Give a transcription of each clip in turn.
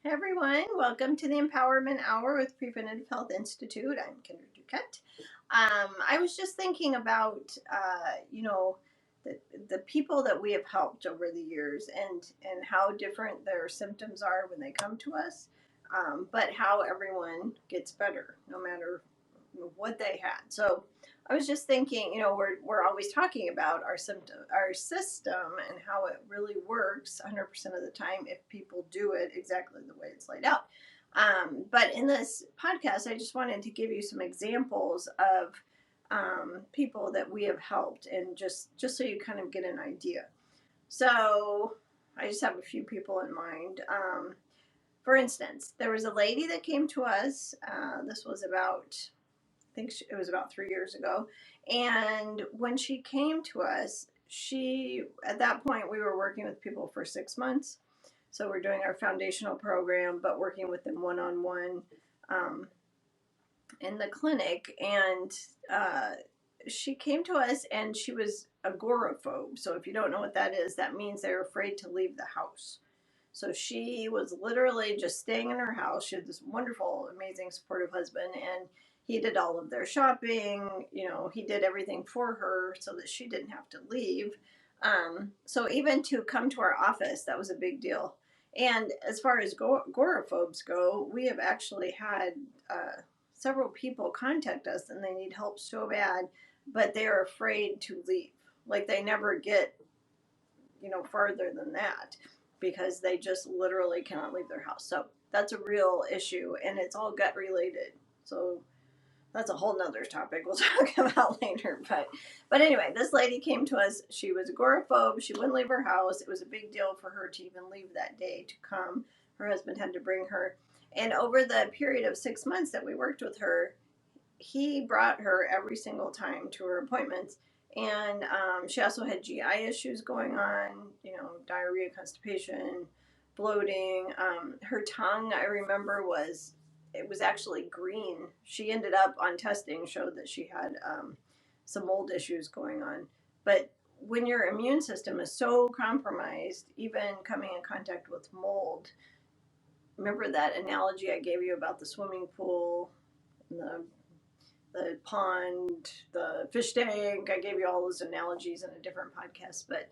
Hey everyone, welcome to the Empowerment Hour with Preventative Health Institute. I'm Kendra Duquette. I was just thinking about, the people that we have helped over the years and how different their symptoms are when they come to us, but how everyone gets better no matter what they had. So I was just thinking, we're always talking about our system, and how it really works 100% of the time if people do it exactly the way it's laid out. But in this podcast, I just wanted to give you some examples of people that we have helped, and just so you kind of get an idea. So I just have a few people in mind. For instance, there was a lady that came to us. This was about, it was about 3 years ago. And when she came to us, at that point, we were working with people for 6 months. So we're doing our foundational program, but working with them one-on-one in the clinic. And she came to us, and she was agoraphobe. So if you don't know what that is, that means they're afraid to leave the house. So she was literally just staying in her house. She had this wonderful, amazing, supportive husband, and he did all of their shopping. He did everything for her so that she didn't have to leave. So even to come to our office, that was a big deal. And as far as agoraphobes go, we have actually had several people contact us, and they need help so bad, but they're afraid to leave. Like, they never get, farther than that, because they just literally cannot leave their house. So that's a real issue, and it's all gut related. So that's a whole nother topic we'll talk about later. But anyway, this lady came to us. She was agoraphobe. She wouldn't leave her house. It was a big deal for her to even leave that day to come. Her husband had to bring her. And over the period of 6 months that we worked with her, he brought her every single time to her appointments. And she also had GI issues going on, diarrhea, constipation, bloating. Her tongue, I remember, it was actually green. She ended up on testing, showed that she had some mold issues going on. But when your immune system is so compromised, even coming in contact with mold, remember that analogy I gave you about the swimming pool, and the pond, the fish tank? I gave you all those analogies in a different podcast, but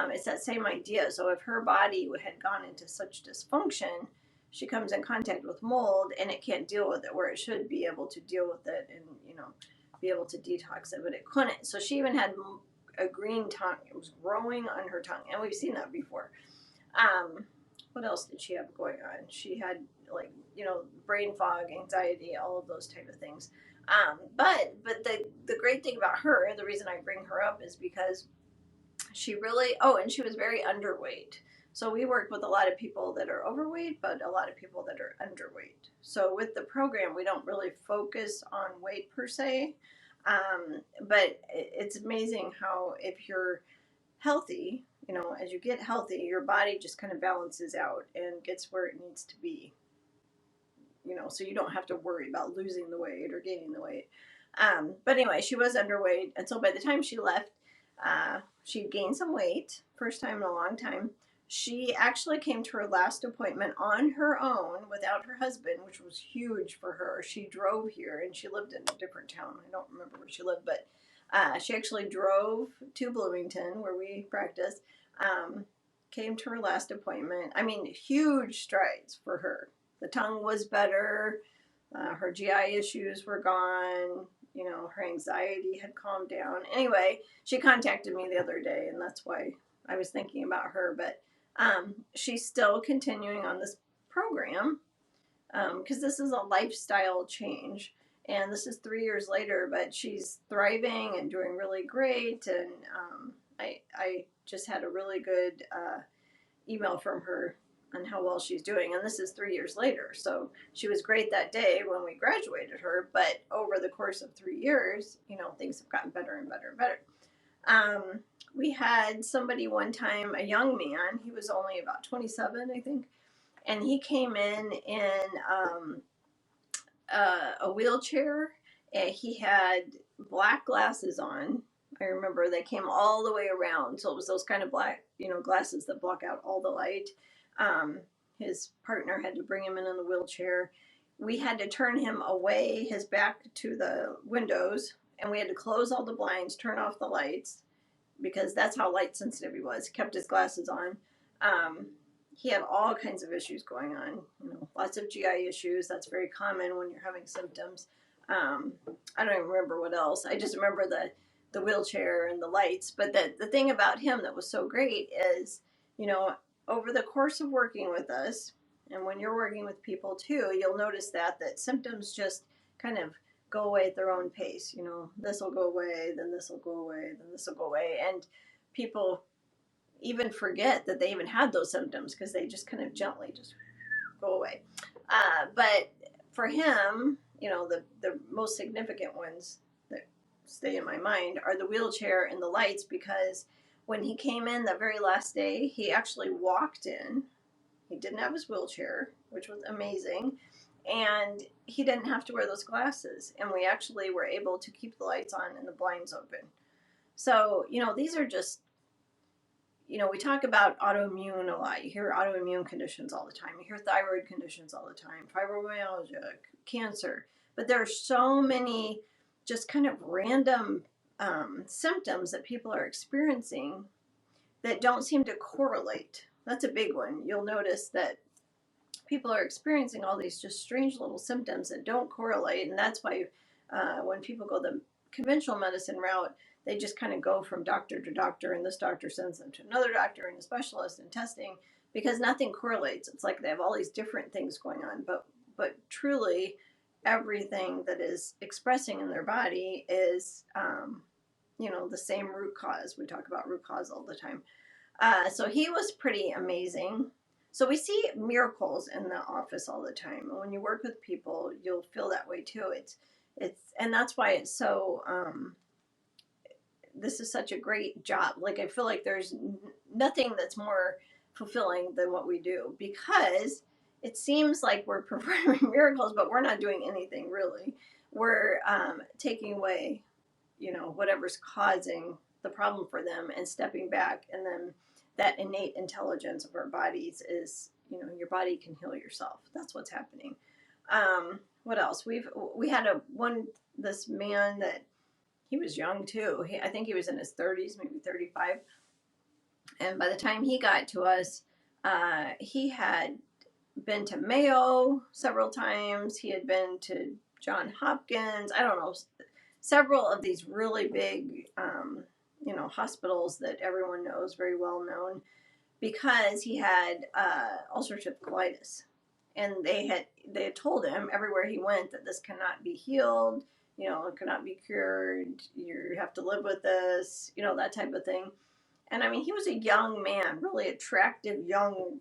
it's that same idea. So if her body had gone into such dysfunction, she comes in contact with mold, and it can't deal with it where it should be able to deal with it, and be able to detox it, but it couldn't. So she even had a green tongue. It was growing on her tongue, and we've seen that before. What else did she have going on? She had, brain fog, anxiety, all of those type of things. But the great thing about her, the reason I bring her up, is because she really, and she was very underweight. So we work with a lot of people that are overweight, but a lot of people that are underweight. So with the program, we don't really focus on weight per se, but it's amazing how, if you're healthy, as you get healthy, your body just kind of balances out and gets where it needs to be. So you don't have to worry about losing the weight or gaining the weight. But anyway, she was underweight, and so by the time she left, she'd gained some weight, first time in a long time. She actually came to her last appointment on her own without her husband, which was huge for her. She drove here, and she lived in a different town. I don't remember where she lived, but she actually drove to Bloomington, where we practice, came to her last appointment. I mean, huge strides for her. The tongue was better. Her GI issues were gone. Her anxiety had calmed down. Anyway, she contacted me the other day, and that's why I was thinking about her. But she's still continuing on this program, because this is a lifestyle change. And this is 3 years later, but she's thriving and doing really great. And I just had a really good email from her on how well she's doing. And this is 3 years later. So she was great that day when we graduated her. But over the course of 3 years, things have gotten better and better and better. We had somebody one time, a young man. He was only about 27, I think. And he came in a wheelchair. He had black glasses on. I remember they came all the way around. So it was those kind of black, glasses that block out all the light. his partner had to bring him in the wheelchair. We had to turn him away, his back to the windows, and we had to close all the blinds, turn off the lights, because that's how light sensitive he was. He kept his glasses on. He had all kinds of issues going on, lots of GI issues. That's very common when you're having symptoms. I don't even remember what else. I just remember the wheelchair and the lights. But the thing about him that was so great is, over the course of working with us, and when you're working with people too, you'll notice that symptoms just kind of go away at their own pace. This will go away, then this will go away, then this will go away. And people even forget that they even had those symptoms because they just kind of gently just go away. But for him, the most significant ones that stay in my mind are the wheelchair and the lights, because when he came in the very last day, he actually walked in. He didn't have his wheelchair, which was amazing. And he didn't have to wear those glasses. And we actually were able to keep the lights on and the blinds open. So, these are just, we talk about autoimmune a lot. You hear autoimmune conditions all the time. You hear thyroid conditions all the time, fibromyalgia, cancer. But there are so many just kind of random symptoms that people are experiencing that don't seem to correlate. That's a big one. You'll notice that people are experiencing all these just strange little symptoms that don't correlate. And that's why when people go the conventional medicine route, they just kind of go from doctor to doctor, and this doctor sends them to another doctor and a specialist and testing, because nothing correlates. It's like they have all these different things going on, but truly everything that is expressing in their body is, the same root cause. We talk about root cause all the time. So he was pretty amazing. So we see miracles in the office all the time. And when you work with people, you'll feel that way too. And that's why it's so, this is such a great job. Like, I feel like there's nothing that's more fulfilling than what we do, because it seems like we're performing miracles, but we're not doing anything really. We're taking away, whatever's causing the problem for them and stepping back. And then that innate intelligence of our bodies is, your body can heal yourself. That's what's happening. What else? We had this man that, he was young too. I think he was in his 30s, maybe 35. And by the time he got to us, he had been to Mayo several times. He had been to Johns Hopkins. I don't know, several of these really big, hospitals that everyone knows, very well known, because he had ulcerative colitis. And they had told him everywhere he went that this cannot be healed. It cannot be cured. You have to live with this, that type of thing. And I mean, he was a young man, really attractive, young,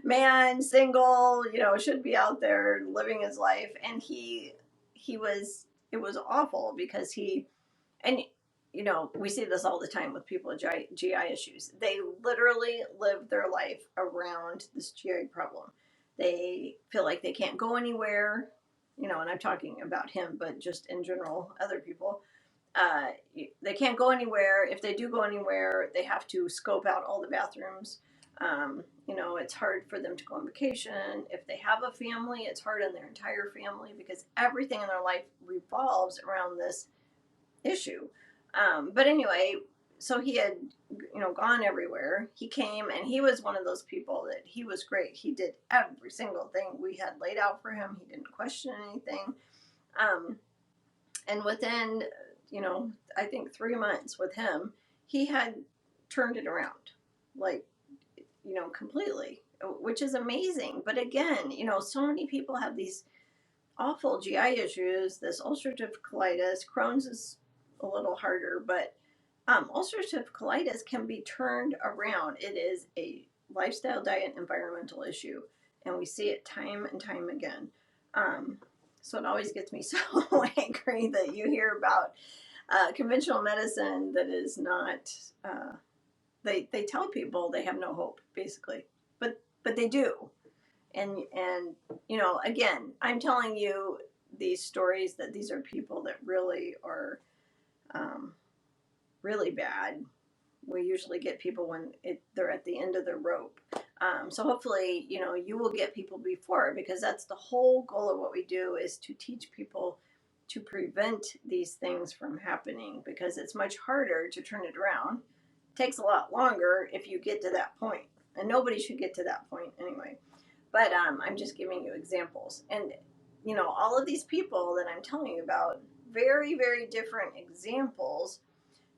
man, single, should be out there living his life. And it was awful because we see this all the time with people with GI issues. They literally live their life around this GI problem. They feel like they can't go anywhere. And I'm talking about him, but just in general, other people, they can't go anywhere. If they do go anywhere, they have to scope out all the bathrooms. It's hard for them to go on vacation. If they have a family, it's hard on their entire family, because everything in their life revolves around this issue. But anyway, so he had, gone everywhere. He came, and he was one of those people that he was great. He did every single thing we had laid out for him. He didn't question anything. And within, I think 3 months with him, he had turned it around, like, completely, which is amazing. But again, so many people have these awful GI issues, this ulcerative colitis. Crohn's is a little harder, but ulcerative colitis can be turned around. It is a lifestyle, diet, environmental issue, and we see it time and time again. So it always gets me so angry that you hear about conventional medicine that is not. They tell people they have no hope, basically, but they do. And again, I'm telling you these stories that these are people that really are really bad. We usually get people when they're at the end of their rope. So hopefully, you will get people before, because that's the whole goal of what we do, is to teach people to prevent these things from happening, because it's much harder to turn it around. It takes a lot longer if you get to that point, and nobody should get to that point anyway. But I'm just giving you examples. And, all of these people that I'm telling you about, very, very different examples,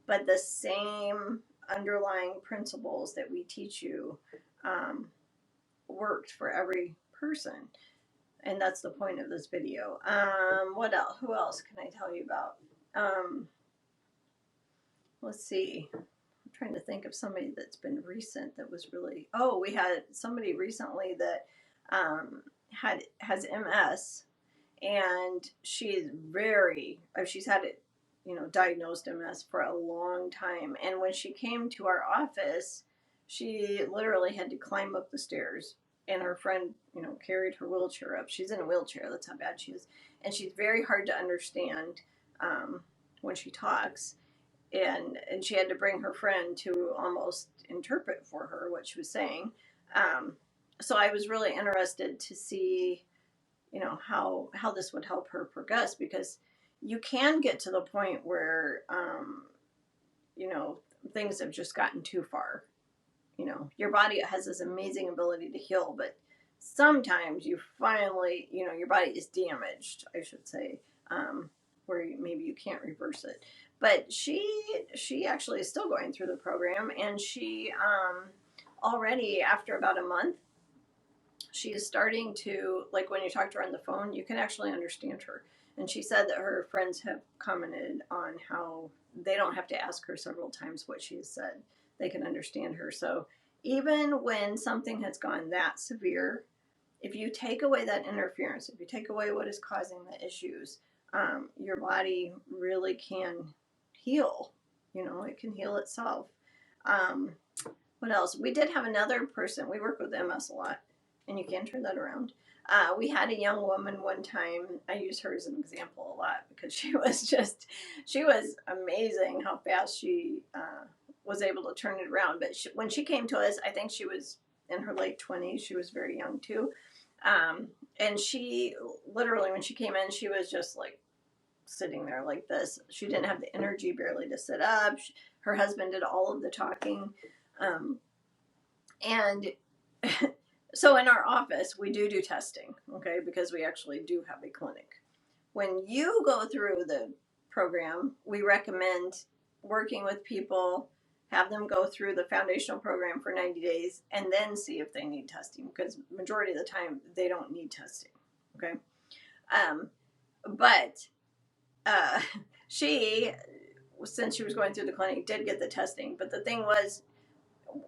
but the same underlying principles that we teach you um, worked for every person. And that's the point of this video. What else? Who else can I tell you about? Let's see. I'm trying to think of somebody that's been recent that was really. Oh, we had somebody recently that has MS, and she's had it, diagnosed MS for a long time. And when she came to our office, she literally had to climb up the stairs, and her friend, carried her wheelchair up. She's in a wheelchair. That's how bad she is. And she's very hard to understand when she talks. And she had to bring her friend to almost interpret for her what she was saying. So I was really interested to see, how this would help her progress, because you can get to the point where, things have just gotten too far. Your body has this amazing ability to heal, but sometimes you finally, your body is damaged, I should say, where maybe you can't reverse it. But she actually is still going through the program, and she already, after about a month, she is starting to, like, when you talk to her on the phone, you can actually understand her. And she said that her friends have commented on how they don't have to ask her several times what she has said. They can understand her. So even when something has gone that severe, if you take away that interference, if you take away what is causing the issues, your body really can heal. It can heal itself. What else? We did have another person. We work with MS a lot, and you can turn that around. We had a young woman one time. I use her as an example a lot, because she was amazing how fast she was able to turn it around. But when she came to us, I think she was in her late 20s. She was very young too. And she literally, when she came in, she was just like sitting there like this. She didn't have the energy barely to sit up. Her husband did all of the talking. And so in our office, we do testing, okay, because we actually do have a clinic. When you go through the program, we recommend working with people, have them go through the foundational program for 90 days, and then see if they need testing, because majority of the time, they don't need testing, okay? But she, since she was going through the clinic, did get the testing. But the thing was,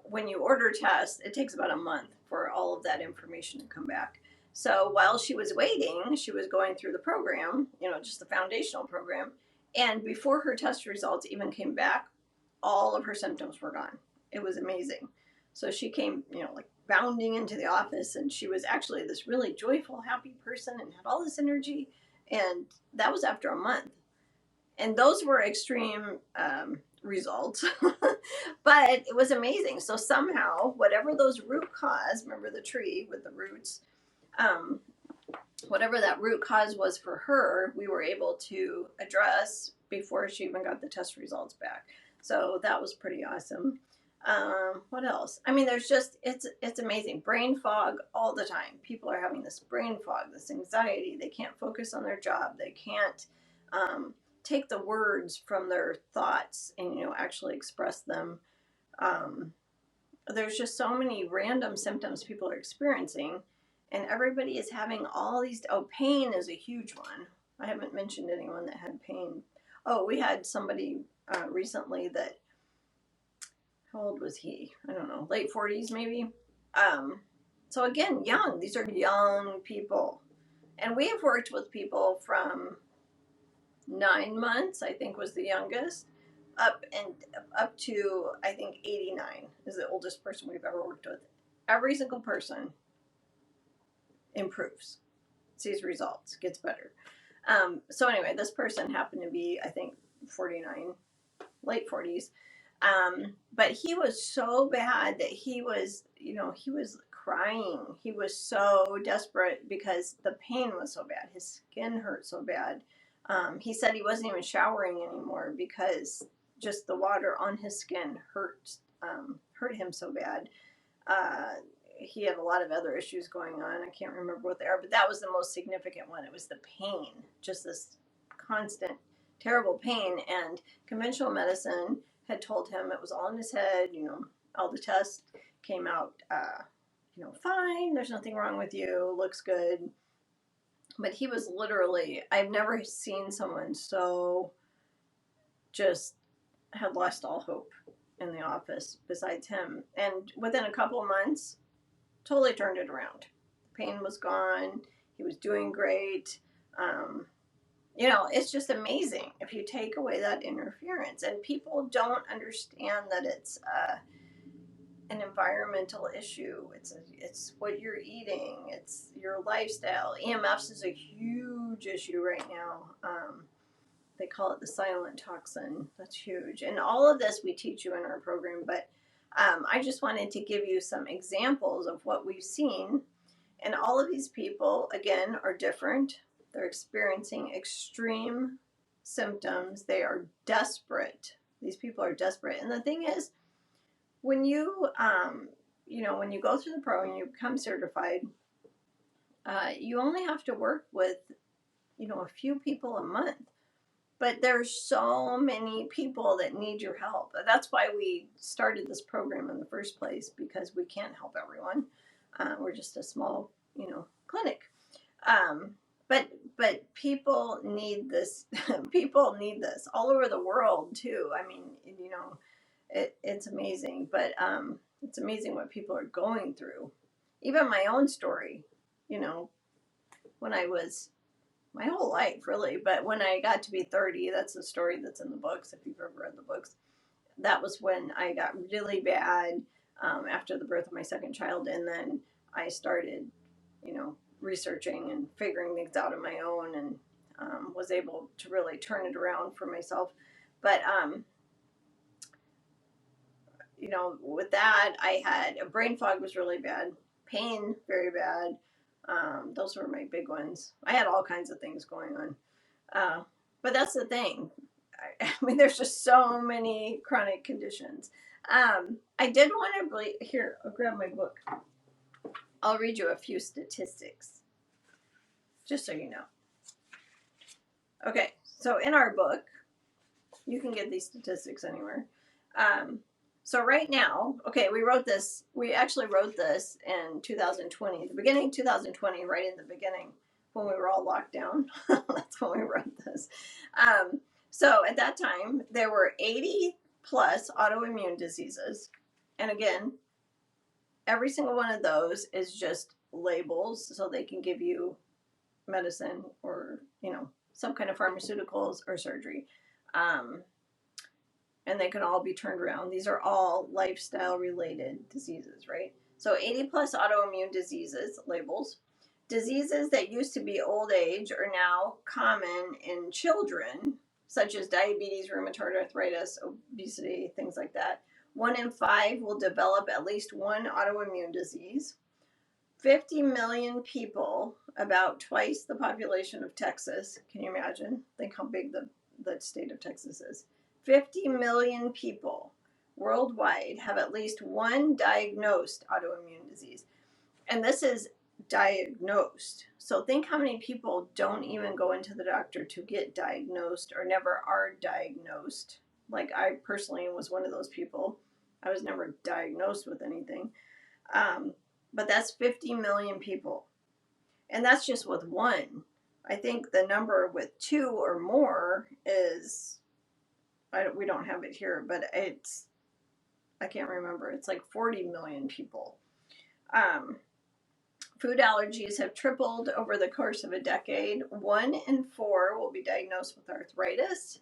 when you order tests, it takes about a month for all of that information to come back. So while she was waiting, she was going through the program, just the foundational program. And before her test results even came back, all of her symptoms were gone. It was amazing. So she came, like bounding into the office, and she was actually this really joyful, happy person and had all this energy. And that was after a month. And those were extreme results, but it was amazing. So somehow, whatever those root cause, remember the tree with the roots, whatever that root cause was for her, we were able to address before she even got the test results back. So that was pretty awesome. What else? I mean, there's just, it's amazing. Brain fog all the time. People are having this brain fog, this anxiety. They can't focus on their job. They can't take the words from their thoughts and, actually express them. There's just so many random symptoms people are experiencing, and everybody is having all these. Oh, pain is a huge one. I haven't mentioned anyone that had pain. Oh, we had somebody recently that, how old was he? I don't know, late 40s maybe. So again, young. These are young people. And we have worked with people from 9 months, I think was the youngest, up to, I think, 89 is the oldest person we've ever worked with. Every single person improves, sees results, gets better. So anyway, this person happened to be, I think, 49, late 40s. But he was so bad that he was, he was crying. He was so desperate because the pain was so bad. His skin hurt so bad. He said he wasn't even showering anymore because just the water on his skin hurt him so bad. He had a lot of other issues going on. I can't remember what they are, but that was the most significant one. It was the pain, just this constant, terrible pain. And conventional medicine had told him it was all in his head. All the tests came out, fine. There's nothing wrong with you. Looks good. But he was literally, I've never seen someone so just had lost all hope in the office besides him. And within a couple of months, totally turned it around. Pain was gone. He was doing great. It's just amazing if you take away that interference. And people don't understand that it's an environmental issue. It's what you're eating. It's your lifestyle. EMFs is a huge issue right now. They call it the silent toxin. That's huge. And all of this we teach you in our program, but I just wanted to give you some examples of what we've seen. And all of these people, again, are different. They're experiencing extreme symptoms. They are desperate. These people are desperate. And the thing is, when you, when you go through the program and you become certified, you only have to work with, a few people a month. But there's so many people that need your help. That's why we started this program in the first place, because we can't help everyone. We're just a small, clinic. But people need this. People need this all over the world too. I mean, it's amazing. But it's amazing what people are going through. Even my own story, when I was, my whole life really, but when I got to be 30, that's the story that's in the books, if you've ever read the books. That was when I got really bad after the birth of my second child, and then I started, researching and figuring things out on my own, and was able to really turn it around for myself. But, with that, I had a brain fog was really bad, pain very bad. Those were my big ones. I had all kinds of things going on. But that's the thing. I mean, there's just so many chronic conditions. I did want to, here, I'll grab my book. I'll read you a few statistics, just so you know. Okay, so in our book, you can get these statistics anywhere. So right now, okay, we actually wrote this in 2020, the beginning of 2020, right in the beginning, when we were all locked down. That's when we wrote this. So at that time, there were 80 plus autoimmune diseases. And again, every single one of those is just labels, so they can give you medicine or, some kind of pharmaceuticals or surgery. And they can all be turned around. These are all lifestyle related diseases, right? So 80 plus autoimmune diseases, labels. Diseases that used to be old age are now common in children, such as diabetes, rheumatoid arthritis, obesity, things like that. 1 in 5 will develop at least one autoimmune disease. 50 million people, about twice the population of Texas. Can you imagine? Think how big the state of Texas is. 50 million people worldwide have at least one diagnosed autoimmune disease. And this is diagnosed. So think how many people don't even go into the doctor to get diagnosed or never are diagnosed. Like I personally was one of those people. I was never diagnosed with anything. But that's 50 million people. And that's just with one. I think the number with 2 or more is, we don't have it here, but I can't remember. It's like 40 million people. Food allergies have tripled over the course of a decade. 1 in 4 will be diagnosed with arthritis.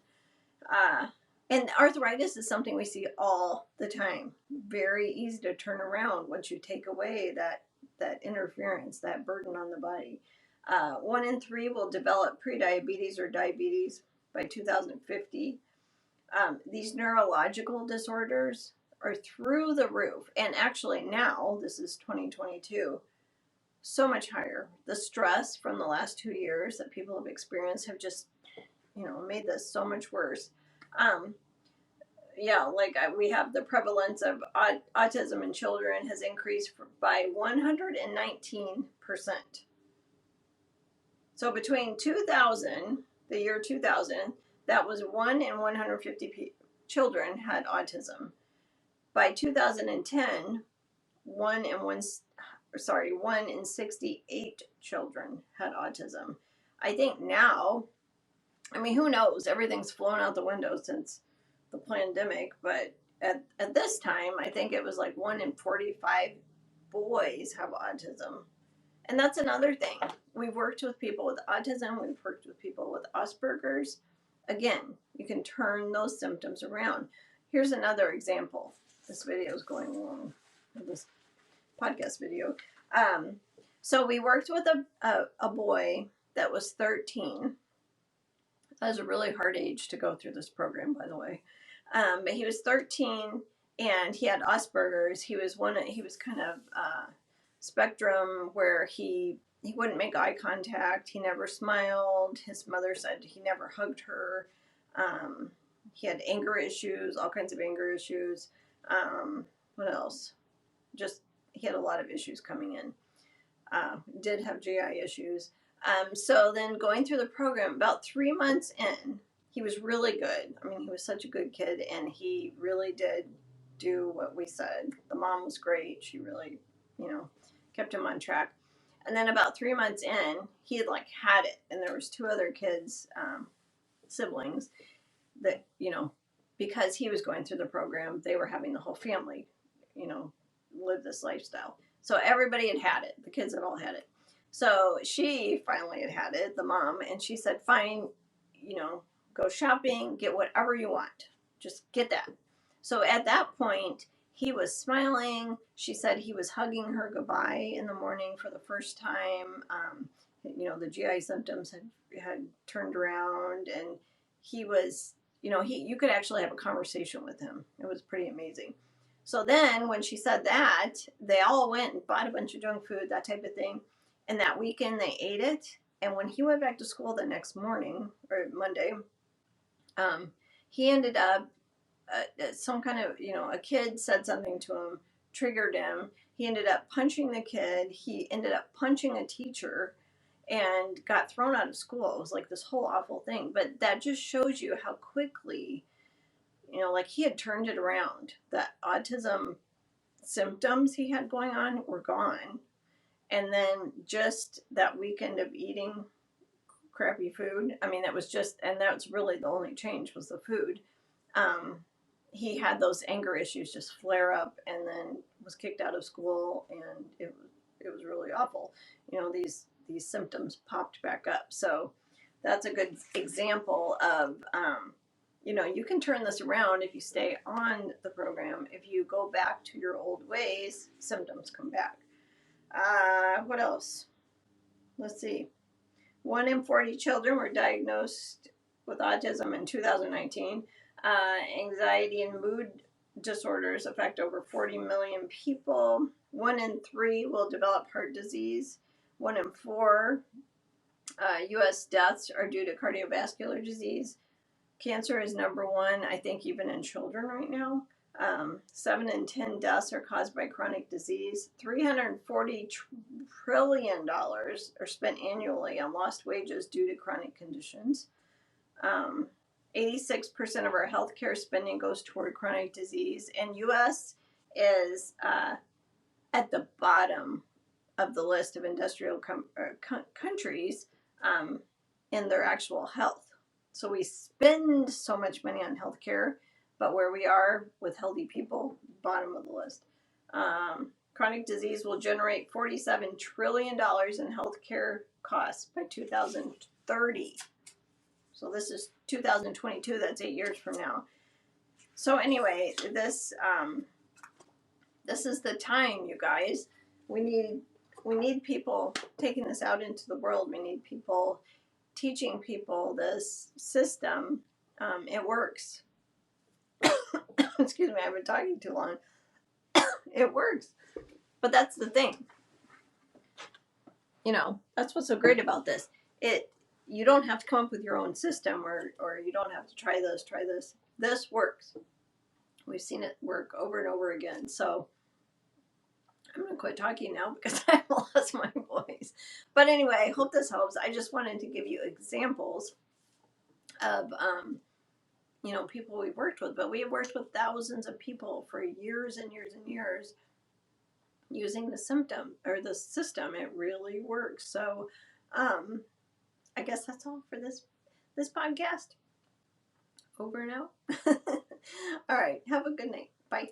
And arthritis is something we see all the time. Very easy to turn around once you take away that interference, that burden on the body. 1 in 3 will develop prediabetes or diabetes by 2050. These neurological disorders are through the roof. And actually now, this is 2022, so much higher. The stress from the last 2 years that people have experienced have just, made this so much worse. Yeah, like we have the prevalence of autism in children has increased by 119%. So between 2000, the year 2000, that was 1 in 150 children had autism. By 2010, 1 in 68 children had autism. I think now, who knows? Everything's flown out the window since the pandemic, but at this time, I think it was like 1 in 45 boys have autism. And that's another thing. We've worked with people with autism. We've worked with people with Asperger's. Again, you can turn those symptoms around. Here's another example. This video is going along with this podcast video. So we worked with a boy that was 13. That was a really hard age to go through this program, by the way. But he was 13 and he had Asperger's. He was kind of spectrum where he wouldn't make eye contact. He never smiled. His mother said he never hugged her. He had anger issues, all kinds of anger issues. What else? He had a lot of issues coming in. Did have GI issues. So then going through the program, about 3 months in, he was really good. He was such a good kid, and he really did do what we said. The mom was great. She really, kept him on track. And then about 3 months in, he had it, and there was 2 other kids, siblings, that, because he was going through the program, they were having the whole family, live this lifestyle. So everybody had it. The kids had all had it. So she finally had it, the mom, and she said, fine, go shopping, get whatever you want. Just get that. So at that point, he was smiling. She said he was hugging her goodbye in the morning for the first time. The GI symptoms had turned around, and he was, you could actually have a conversation with him. It was pretty amazing. So then when she said that, they all went and bought a bunch of junk food, that type of thing. And that weekend they ate it. And when he went back to school the next morning, or Monday, he ended up, some kind of, a kid said something to him, triggered him. He ended up punching the kid. He ended up punching a teacher and got thrown out of school. It was like this whole awful thing. But that just shows you how quickly, he had turned it around. The autism symptoms he had going on were gone. And then just that weekend of eating crappy food, that was and that's really the only change was the food. He had those anger issues just flare up, and then was kicked out of school, and it was really awful. These symptoms popped back up. So that's a good example of, you can turn this around if you stay on the program. If you go back to your old ways, symptoms come back. What else? Let's see. 1 in 40 children were diagnosed with autism in 2019. Anxiety and mood disorders affect over 40 million people. 1 in 3 will develop heart disease. 1 in 4 U.S. deaths are due to cardiovascular disease. Cancer is number 1, I think, even in children right now. 7 in 10 deaths are caused by chronic disease. $340 trillion are spent annually on lost wages due to chronic conditions. 86% of our healthcare spending goes toward chronic disease, and U.S. is at the bottom of the list of industrial countries in their actual health. So we spend so much money on healthcare, but where we are with healthy people, bottom of the list. Chronic disease will generate $47 trillion in healthcare costs by 2030. So this is 2022, that's 8 years from now. So anyway, this is the time, you guys. We need people taking this out into the world. We need people teaching people this system. It works. Excuse me, I've been talking too long. It works. But that's the thing. You know, that's what's so great about this. You don't have to come up with your own system, or you don't have to try this. This works. We've seen it work over and over again. So I'm going to quit talking now because I've lost my voice. But anyway, I hope this helps. I just wanted to give you examples of, you know, people we've worked with. But we have worked with thousands of people for years and years and years using the system. It really works. So I guess that's all for this podcast. Over and out. All right. Have a good night. Bye.